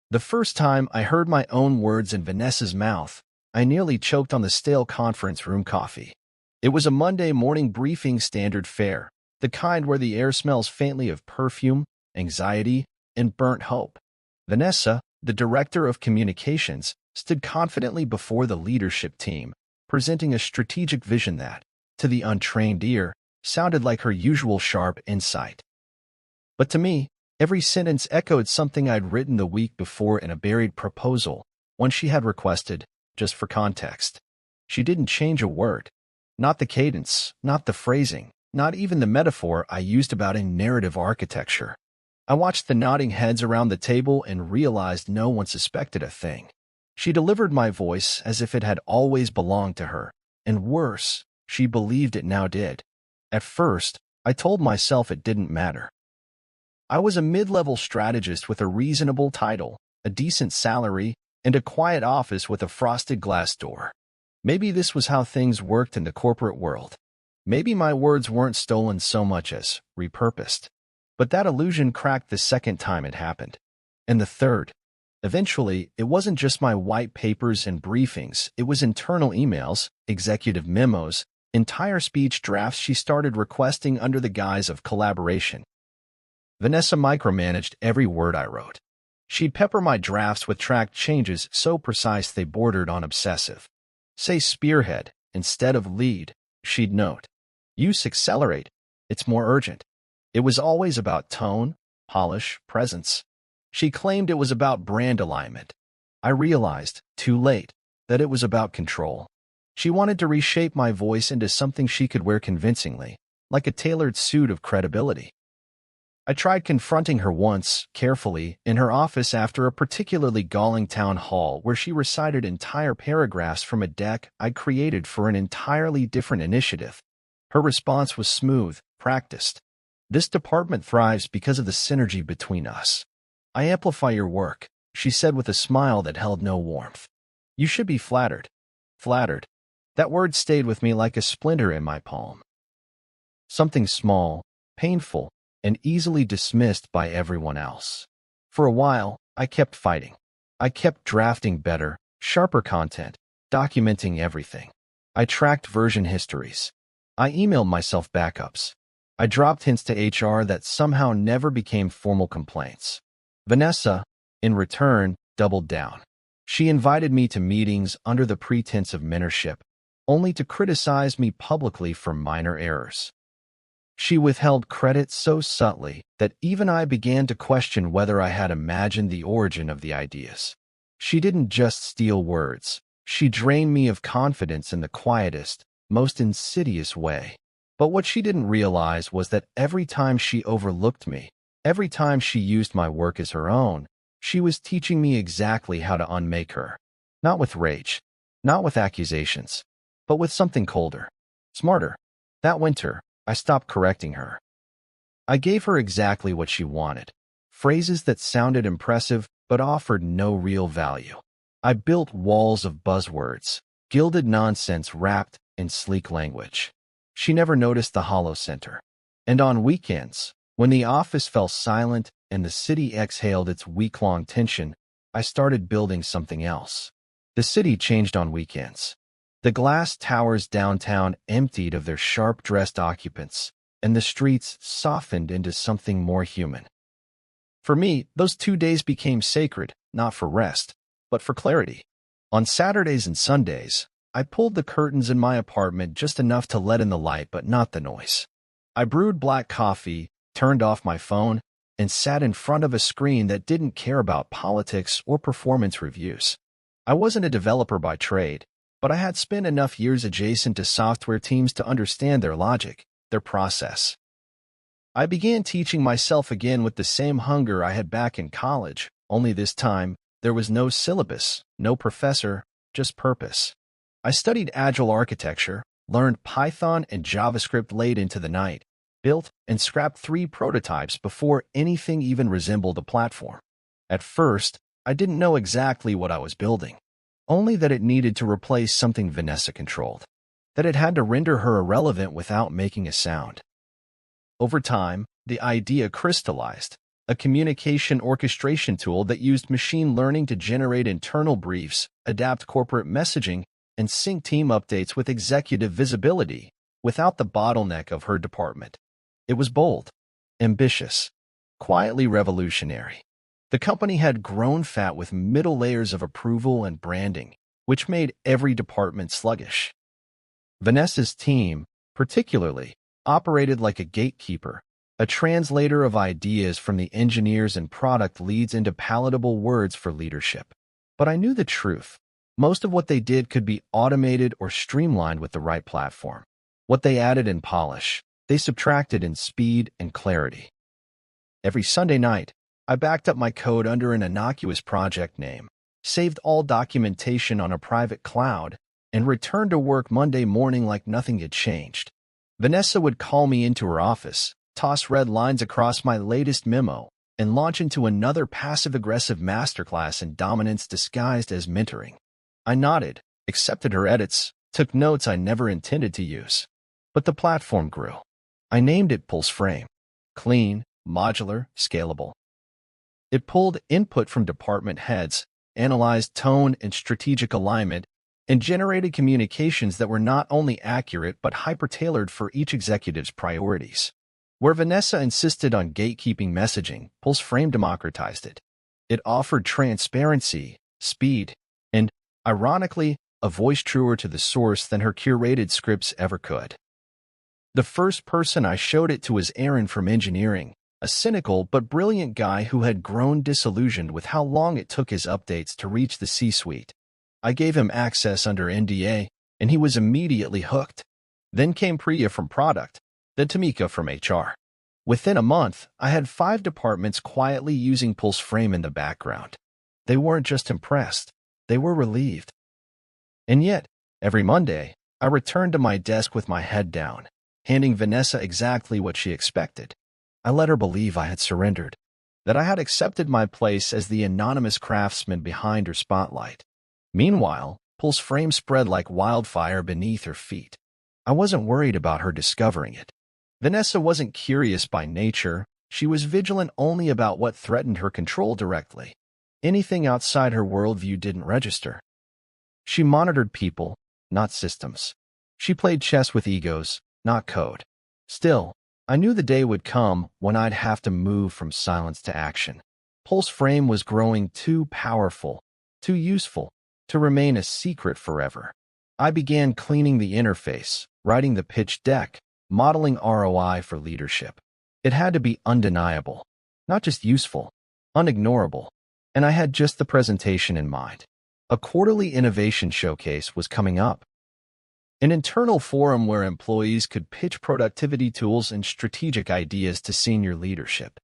The first time I heard my own words in Vanessa's mouth, I nearly choked on the stale conference room coffee. It was a Monday morning briefing standard fare, the kind where the air smells faintly of perfume, anxiety, and burnt hope. Vanessa, the director of communications, stood confidently before the leadership team, presenting a strategic vision that, to the untrained ear, sounded like her usual sharp insight. But to me, every sentence echoed something I'd written the week before in a buried proposal, one she had requested, just for context. She didn't change a word. Not the cadence, not the phrasing, not even the metaphor I used about in narrative architecture. I watched the nodding heads around the table and realized no one suspected a thing. She delivered my voice as if it had always belonged to her, and worse, she believed it now did. At first, I told myself it didn't matter. I was a mid-level strategist with a reasonable title, a decent salary, and a quiet office with a frosted glass door. Maybe this was how things worked in the corporate world. Maybe my words weren't stolen so much as repurposed. But that illusion cracked the second time it happened. And the third. Eventually, it wasn't just my white papers and briefings, it was internal emails, executive memos, entire speech drafts she started requesting under the guise of collaboration. Vanessa micromanaged every word I wrote. She'd pepper my drafts with tracked changes so precise they bordered on obsessive. Say spearhead instead of lead, she'd note. Use accelerate. It's more urgent. It was always about tone, polish, presence. She claimed it was about brand alignment. I realized, too late, that it was about control. She wanted to reshape my voice into something she could wear convincingly, like a tailored suit of credibility. I tried confronting her once, carefully, in her office after a particularly galling town hall where she recited entire paragraphs from a deck I'd created for an entirely different initiative. Her response was smooth, practiced. This department thrives because of the synergy between us. I amplify your work, she said with a smile that held no warmth. You should be flattered. Flattered. That word stayed with me like a splinter in my palm. Something small, painful, and easily dismissed by everyone else. For a while, I kept fighting. I kept drafting better, sharper content, documenting everything. I tracked version histories. I emailed myself backups. I dropped hints to HR that somehow never became formal complaints. Vanessa, in return, doubled down. She invited me to meetings under the pretense of mentorship, only to criticize me publicly for minor errors. She withheld credit so subtly that even I began to question whether I had imagined the origin of the ideas. She didn't just steal words. She drained me of confidence in the quietest, most insidious way. But what she didn't realize was that every time she overlooked me, every time she used my work as her own, she was teaching me exactly how to unmake her. Not with rage, not with accusations, but with something colder, smarter. That winter, I stopped correcting her. I gave her exactly what she wanted, phrases that sounded impressive but offered no real value. I built walls of buzzwords, gilded nonsense wrapped in sleek language. She never noticed the hollow center. And on weekends, when the office fell silent and the city exhaled its week-long tension, I started building something else. The city changed on weekends. The glass towers downtown emptied of their sharp-dressed occupants, and the streets softened into something more human. For me, those 2 days became sacred, not for rest, but for clarity. On Saturdays and Sundays, I pulled the curtains in my apartment just enough to let in the light but not the noise. I brewed black coffee, turned off my phone, and sat in front of a screen that didn't care about politics or performance reviews. I wasn't a developer by trade, but I had spent enough years adjacent to software teams to understand their logic, their process. I began teaching myself again with the same hunger I had back in college, only this time, there was no syllabus, no professor, just purpose. I studied Agile architecture, learned Python and JavaScript late into the night, built and scrapped 3 prototypes before anything even resembled a platform. At first, I didn't know exactly what I was building, only that it needed to replace something Vanessa controlled, that it had to render her irrelevant without making a sound. Over time, the idea crystallized, a communication orchestration tool that used machine learning to generate internal briefs, adapt corporate messaging, and sync team updates with executive visibility without the bottleneck of her department. It was bold, ambitious, quietly revolutionary. The company had grown fat with middle layers of approval and branding, which made every department sluggish. Vanessa's team, particularly, operated like a gatekeeper, a translator of ideas from the engineers and product leads into palatable words for leadership. But I knew the truth. Most of what they did could be automated or streamlined with the right platform. What they added in polish, they subtracted in speed and clarity. Every Sunday night, I backed up my code under an innocuous project name, saved all documentation on a private cloud, and returned to work Monday morning like nothing had changed. Vanessa would call me into her office, toss red lines across my latest memo, and launch into another passive-aggressive masterclass in dominance disguised as mentoring. I nodded, accepted her edits, took notes I never intended to use. But the platform grew. I named it Pulse Frame. Clean, modular, scalable. It pulled input from department heads, analyzed tone and strategic alignment, and generated communications that were not only accurate but hyper-tailored for each executive's priorities. Where Vanessa insisted on gatekeeping messaging, Pulse Frame democratized it. It offered transparency, speed, and, ironically, a voice truer to the source than her curated scripts ever could. The first person I showed it to was Aaron from engineering, a cynical but brilliant guy who had grown disillusioned with how long it took his updates to reach the C-suite. I gave him access under NDA, and he was immediately hooked. Then came Priya from product, then Tamika from HR. Within a month, I had 5 departments quietly using Pulse Frame in the background. They weren't just impressed, they were relieved. And yet, every Monday, I returned to my desk with my head down, handing Vanessa exactly what she expected. I let her believe I had surrendered, that I had accepted my place as the anonymous craftsman behind her spotlight. Meanwhile, Pulse Frame spread like wildfire beneath her feet. I wasn't worried about her discovering it. Vanessa wasn't curious by nature. She was vigilant only about what threatened her control directly. Anything outside her worldview didn't register. She monitored people, not systems. She played chess with egos, not code. Still, I knew the day would come when I'd have to move from silence to action. Pulse Frame was growing too powerful, too useful, to remain a secret forever. I began cleaning the interface, writing the pitch deck, modeling ROI for leadership. It had to be undeniable, not just useful, unignorable, and I had just the presentation in mind. A quarterly innovation showcase was coming up. An internal forum where employees could pitch productivity tools and strategic ideas to senior leadership.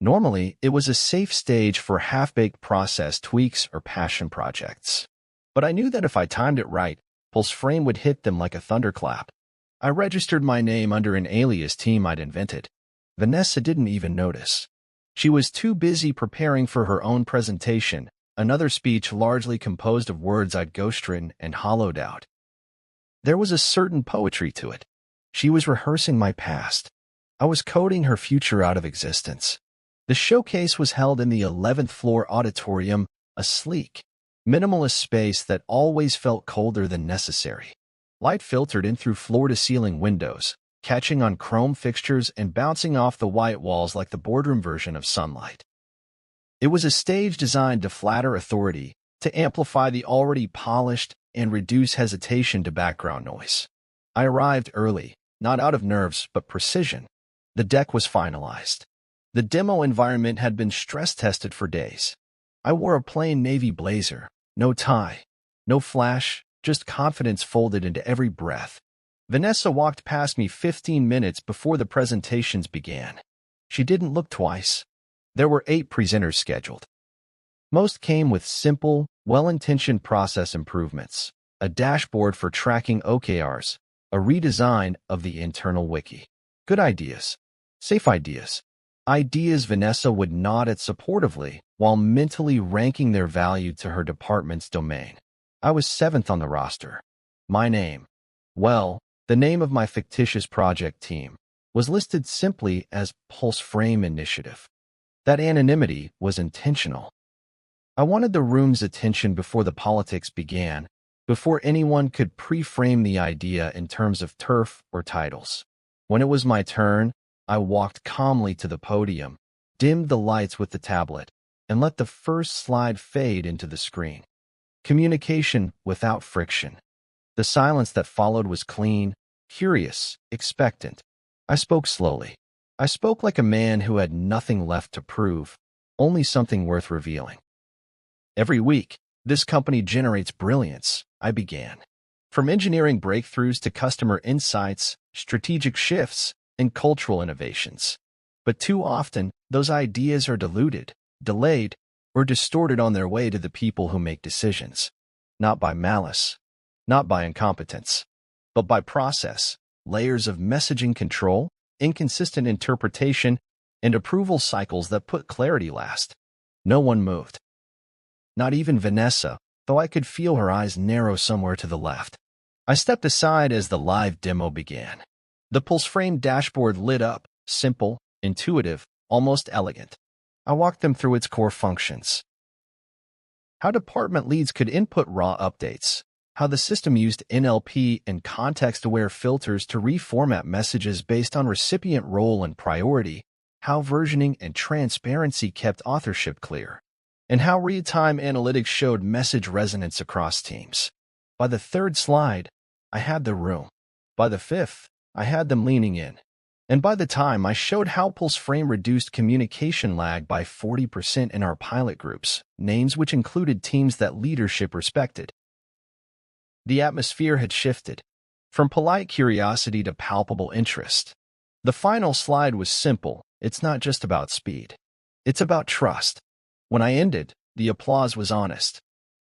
Normally, it was a safe stage for half-baked process tweaks or passion projects. But I knew that if I timed it right, Pulse Frame would hit them like a thunderclap. I registered my name under an alias team I'd invented. Vanessa didn't even notice. She was too busy preparing for her own presentation, another speech largely composed of words I'd ghostwritten and hollowed out. There was a certain poetry to it. She was rehearsing my past. I was coding her future out of existence. The showcase was held in the 11th floor auditorium, a sleek, minimalist space that always felt colder than necessary. Light filtered in through floor-to-ceiling windows, catching on chrome fixtures and bouncing off the white walls like the boardroom version of sunlight. It was a stage designed to flatter authority, to amplify the already polished, and reduce hesitation to background noise. I arrived early, not out of nerves but precision. The deck was finalized. The demo environment had been stress-tested for days. I wore a plain navy blazer, no tie, no flash, just confidence folded into every breath. Vanessa walked past me 15 minutes before the presentations began. She didn't look twice. There were 8 presenters scheduled. Most came with simple, well-intentioned process improvements, a dashboard for tracking OKRs, a redesign of the internal wiki. Good ideas. Safe ideas. Ideas Vanessa would nod at supportively while mentally ranking their value to her department's domain. I was 7th on the roster. My name, well, the name of my fictitious project team, was listed simply as Pulse Frame Initiative. That anonymity was intentional. I wanted the room's attention before the politics began, before anyone could pre-frame the idea in terms of turf or titles. When it was my turn, I walked calmly to the podium, dimmed the lights with the tablet, and let the first slide fade into the screen. Communication without friction. The silence that followed was clean, curious, expectant. I spoke slowly. I spoke like a man who had nothing left to prove, only something worth revealing. Every week, this company generates brilliance, I began. From engineering breakthroughs to customer insights, strategic shifts, and cultural innovations. But too often, those ideas are diluted, delayed, or distorted on their way to the people who make decisions. Not by malice, not by incompetence, but by process, layers of messaging control, inconsistent interpretation, and approval cycles that put clarity last. No one moved. Not even Vanessa, though I could feel her eyes narrow somewhere to the left. I stepped aside as the live demo began. The pulse frame dashboard lit up, simple, intuitive, almost elegant. I walked them through its core functions. How department leads could input raw updates, how the system used NLP and context-aware filters to reformat messages based on recipient role and priority, how versioning and transparency kept authorship clear, and how real-time analytics showed message resonance across teams. By the third slide, I had the room. By the fifth, I had them leaning in. And by the time I showed how Pulse Frame reduced communication lag by 40% in our pilot groups, names which included teams that leadership respected, the atmosphere had shifted, from polite curiosity to palpable interest. The final slide was simple. It's not just about speed. It's about trust. When I ended, the applause was honest.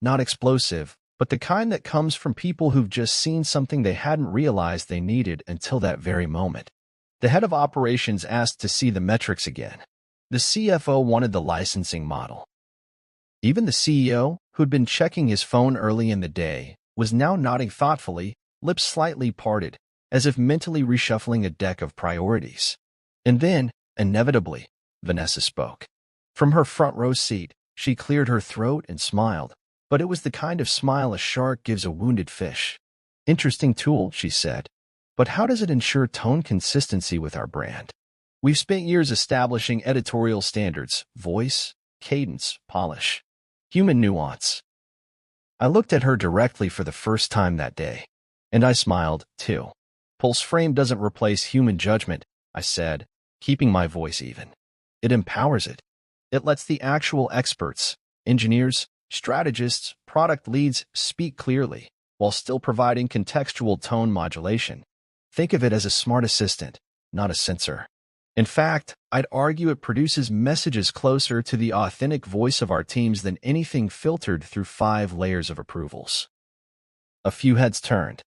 Not explosive, but the kind that comes from people who've just seen something they hadn't realized they needed until that very moment. The head of operations asked to see the metrics again. The CFO wanted the licensing model. Even the CEO, who'd been checking his phone early in the day, was now nodding thoughtfully, lips slightly parted, as if mentally reshuffling a deck of priorities. And then, inevitably, Vanessa spoke. From her front row seat, she cleared her throat and smiled, but it was the kind of smile a shark gives a wounded fish. Interesting tool, she said. But how does it ensure tone consistency with our brand? We've spent years establishing editorial standards, voice, cadence, polish, human nuance. I looked at her directly for the first time that day, and I smiled, too. Pulse Frame doesn't replace human judgment, I said, keeping my voice even. It empowers it. It lets the actual experts, engineers, strategists, product leads speak clearly, while still providing contextual tone modulation. Think of it as a smart assistant, not a censor. In fact, I'd argue it produces messages closer to the authentic voice of our teams than anything filtered through 5 layers of approvals. A few heads turned.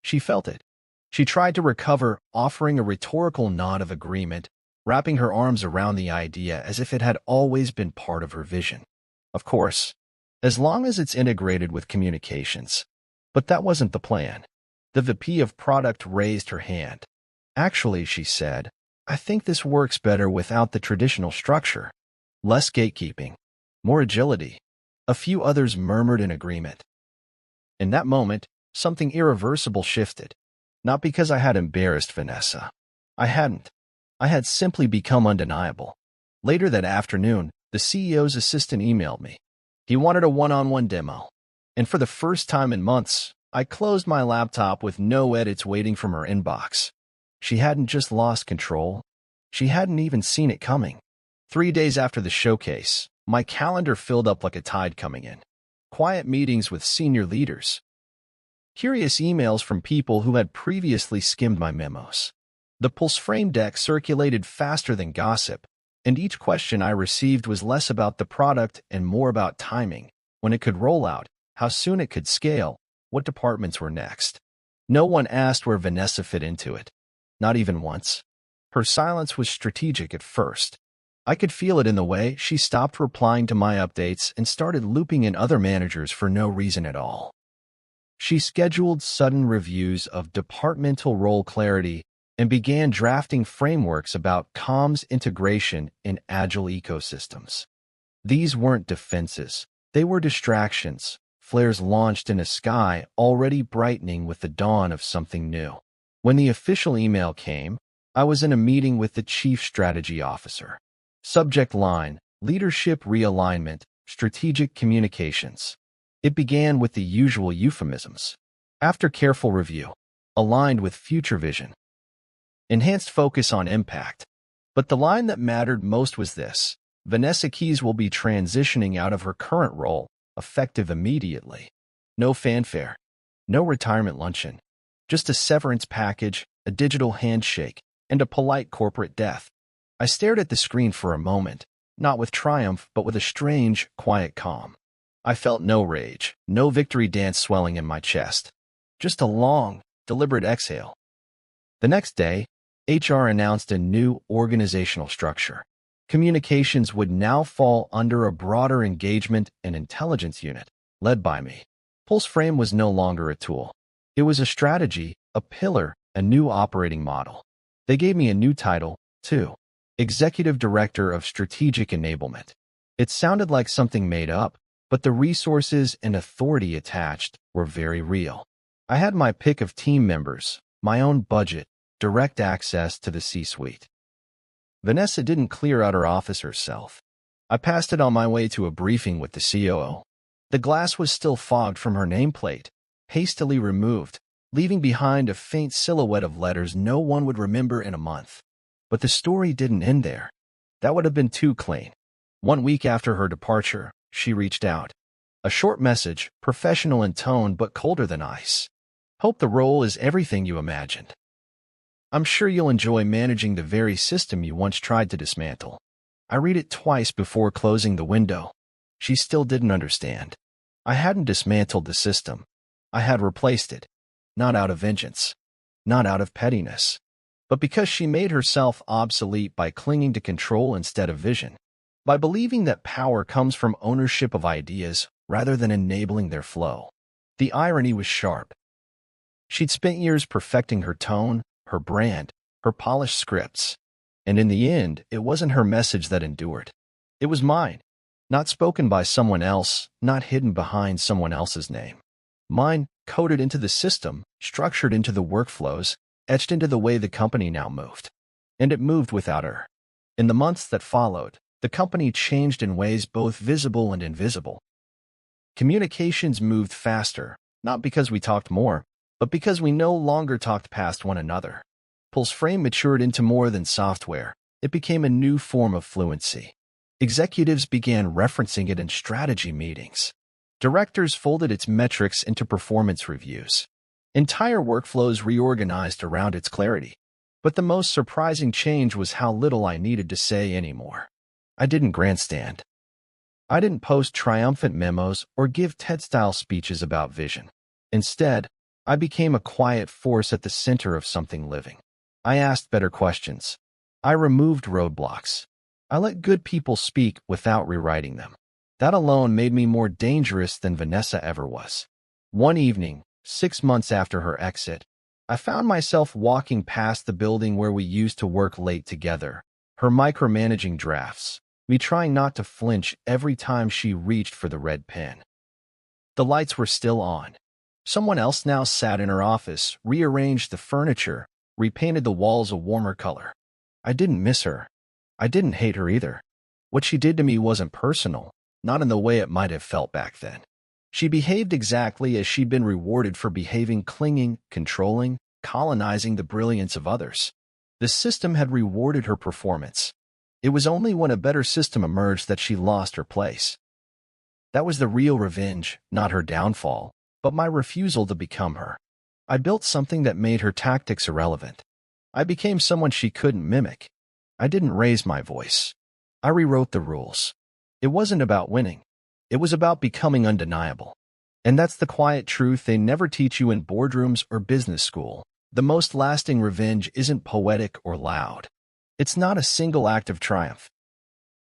She felt it. She tried to recover, offering a rhetorical nod of agreement, wrapping her arms around the idea as if it had always been part of her vision. Of course, as long as it's integrated with communications. But that wasn't the plan. The VP of Product raised her hand. Actually, she said, I think this works better without the traditional structure. Less gatekeeping, more agility. A few others murmured in agreement. In that moment, something irreversible shifted. Not because I had embarrassed Vanessa. I hadn't. I had simply become undeniable. Later that afternoon, the CEO's assistant emailed me. He wanted a one-on-one demo. And for the first time in months, I closed my laptop with no edits waiting from her inbox. She hadn't just lost control. She hadn't even seen it coming. 3 days after the showcase, my calendar filled up like a tide coming in. Quiet meetings with senior leaders. Curious emails from people who had previously skimmed my memos. The Pulse Frame deck circulated faster than gossip, and each question I received was less about the product and more about timing, when it could roll out, how soon it could scale, what departments were next. No one asked where Vanessa fit into it. Not even once. Her silence was strategic at first. I could feel it in the way she stopped replying to my updates and started looping in other managers for no reason at all. She scheduled sudden reviews of departmental role clarity and began drafting frameworks about comms integration in agile ecosystems. These weren't defenses. They were distractions, flares launched in a sky already brightening with the dawn of something new. When the official email came, I was in a meeting with the Chief Strategy Officer. Subject line: Leadership Realignment, Strategic Communications. It began with the usual euphemisms. After careful review, aligned with future vision. Enhanced focus on impact. But the line that mattered most was this: Vanessa Keys will be transitioning out of her current role, effective immediately. No fanfare. No retirement luncheon. Just a severance package, a digital handshake, and a polite corporate death. I stared at the screen for a moment, not with triumph, but with a strange, quiet calm. I felt no rage, no victory dance swelling in my chest. Just a long, deliberate exhale. The next day, HR announced a new organizational structure. Communications would now fall under a broader engagement and intelligence unit, led by me. Pulse Frame was no longer a tool. It was a strategy, a pillar, a new operating model. They gave me a new title, too: Executive Director of Strategic Enablement. It sounded like something made up, but the resources and authority attached were very real. I had my pick of team members, my own budget, direct access to the C-suite. Vanessa didn't clear out her office herself. I passed it on my way to a briefing with the COO. The glass was still fogged from her nameplate, hastily removed, leaving behind a faint silhouette of letters no one would remember in a month. But the story didn't end there. That would have been too clean. 1 week after her departure, she reached out. A short message, professional in tone but colder than ice. Hope the role is everything you imagined. I'm sure you'll enjoy managing the very system you once tried to dismantle. I read it twice before closing the window. She still didn't understand. I hadn't dismantled the system. I had replaced it. Not out of vengeance. Not out of pettiness. But because she made herself obsolete by clinging to control instead of vision. By believing that power comes from ownership of ideas rather than enabling their flow. The irony was sharp. She'd spent years perfecting her tone, her brand, her polished scripts. And in the end, it wasn't her message that endured. It was mine. Not spoken by someone else, not hidden behind someone else's name. Mine, coded into the system, structured into the workflows, etched into the way the company now moved. And it moved without her. In the months that followed, the company changed in ways both visible and invisible. Communications moved faster, not because we talked more, but because we no longer talked past one another. Pulse Frame matured into more than software. It became a new form of fluency. Executives began referencing it in strategy meetings. Directors folded its metrics into performance reviews. Entire workflows reorganized around its clarity. But the most surprising change was how little I needed to say anymore. I didn't grandstand. I didn't post triumphant memos or give TED-style speeches about vision. Instead, I became a quiet force at the center of something living. I asked better questions. I removed roadblocks. I let good people speak without rewriting them. That alone made me more dangerous than Vanessa ever was. One evening, 6 months after her exit, I found myself walking past the building where we used to work late together, her micromanaging drafts, me trying not to flinch every time she reached for the red pen. The lights were still on. Someone else now sat in her office, rearranged the furniture, repainted the walls a warmer color. I didn't miss her. I didn't hate her either. What she did to me wasn't personal, not in the way it might have felt back then. She behaved exactly as she'd been rewarded for behaving, clinging, controlling, colonizing the brilliance of others. The system had rewarded her performance. It was only when a better system emerged that she lost her place. That was the real revenge, not her downfall, but my refusal to become her. I built something that made her tactics irrelevant. I became someone she couldn't mimic. I didn't raise my voice. I rewrote the rules. It wasn't about winning. It was about becoming undeniable. And that's the quiet truth they never teach you in boardrooms or business school. The most lasting revenge isn't poetic or loud. It's not a single act of triumph.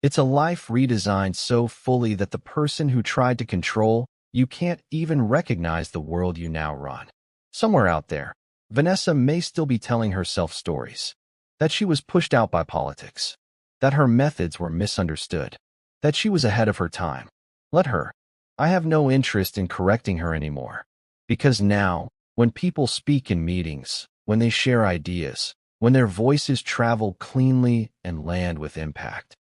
It's a life redesigned so fully that the person who tried to control you can't even recognize the world you now run. Somewhere out there, Vanessa may still be telling herself stories. That she was pushed out by politics. That her methods were misunderstood. That she was ahead of her time. Let her. I have no interest in correcting her anymore. Because now, when people speak in meetings, when they share ideas, when their voices travel cleanly and land with impact,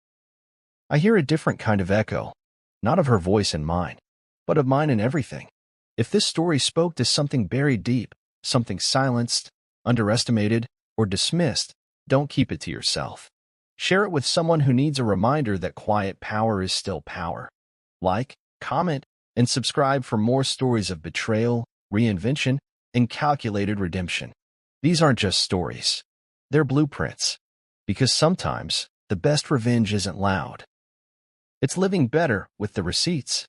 I hear a different kind of echo, not of her voice and mine, but of mine and everything. If this story spoke to something buried deep, something silenced, underestimated, or dismissed, don't keep it to yourself. Share it with someone who needs a reminder that quiet power is still power. Like, comment, and subscribe for more stories of betrayal, reinvention, and calculated redemption. These aren't just stories. They're blueprints. Because sometimes, the best revenge isn't loud. It's living better with the receipts.